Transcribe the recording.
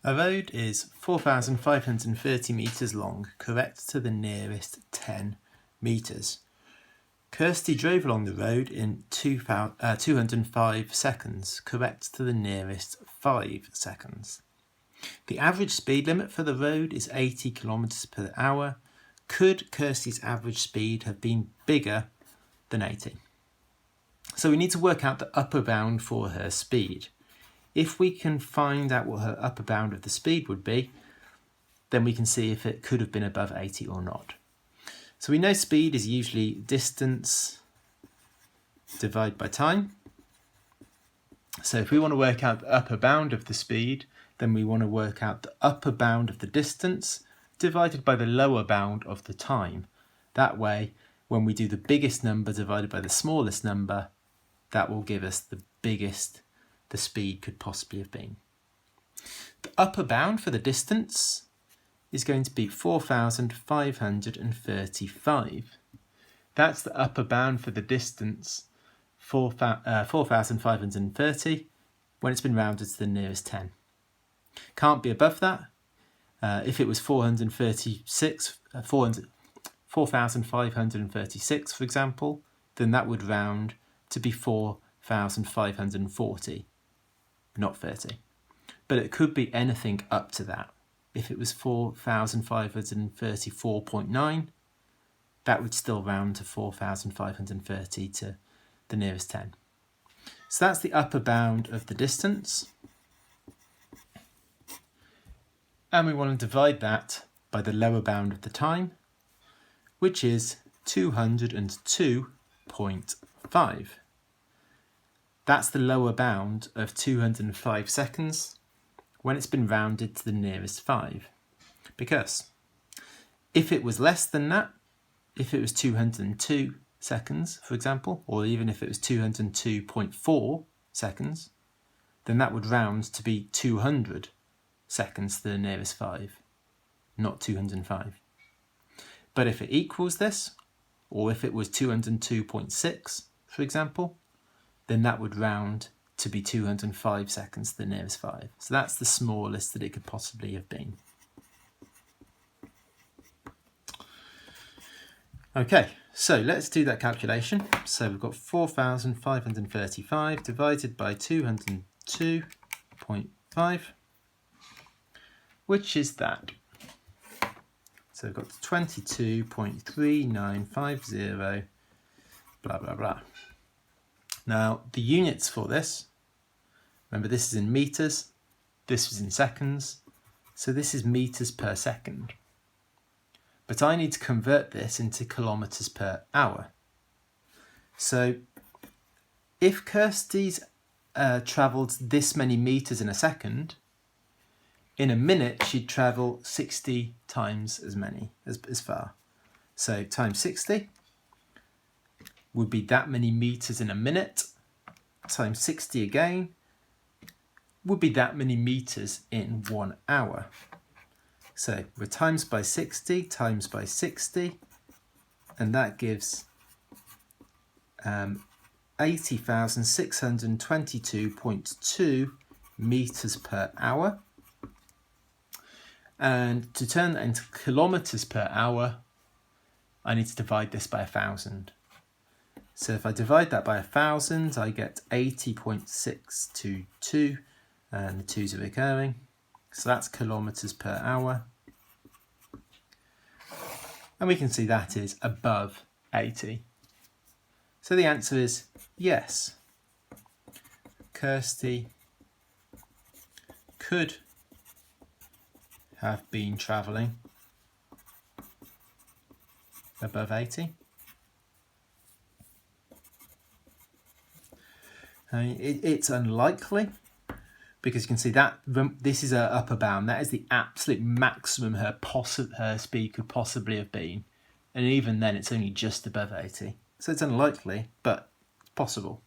A road is 4,530 metres long, correct to the nearest 10 metres. Kirsty drove along the road in 205 seconds, correct to the nearest 5 seconds. The average speed limit for the road is 80 kilometres per hour. Could Kirsty's average speed have been bigger than 80? So we need to work out the upper bound for her speed. If we can find out what her upper bound of the speed would be, then we can see if it could have been above 80 or not. So we know speed is usually distance divided by time. So if we want to work out the upper bound of the speed, then we want to work out the upper bound of the distance divided by the lower bound of the time. That way, when we do the biggest number divided by the smallest number, that will give us the biggest the speed could possibly have been. The upper bound for the distance is going to be 4,535. That's the upper bound for the distance, 4,530, when it's been rounded to the nearest 10. Can't be above that. If it was 4,536, for example, then that would round to be 4,540, not 30. But it could be anything up to that. If it was 4,534.9, that would still round to 4,530 to the nearest 10. So that's the upper bound of the distance. And we want to divide that by the lower bound of the time, which is 202.5. That's the lower bound of 205 seconds when it's been rounded to the nearest 5. Because if it was less than that, if it was 202 seconds, for example, or even if it was 202.4 seconds, then that would round to be 200 seconds to the nearest 5, not 205. But if it equals this, or if it was 202.6, for example, then that would round to be 205 seconds to the nearest 5. So that's the smallest that it could possibly have been. Okay, so let's do that calculation. So we've got 4,535 divided by 202.5, which is that. So we've got 22.3950, blah, blah, blah. Now, the units for this, remember this is in metres, this was in seconds, so this is metres per second. But I need to convert this into kilometres per hour. So if Kirsty's travelled this many metres in a second, in a minute she'd travel 60 times as far. So times 60 would be that many metres in a minute, times 60 again would be that many metres in 1 hour. So we're times by 60, times by 60, and that gives 80,622.2 metres per hour. And to turn that into kilometres per hour, I need to divide this by 1,000. So if I divide that by 1,000, I get 80.622, and the 2's are recurring. So that's kilometres per hour. And we can see that is above 80. So the answer is yes. Kirsty could have been travelling above 80. It's unlikely, because you can see that this is her upper bound. That is the absolute maximum her speed could possibly have been. And even then, it's only just above 80. So it's unlikely, but it's possible.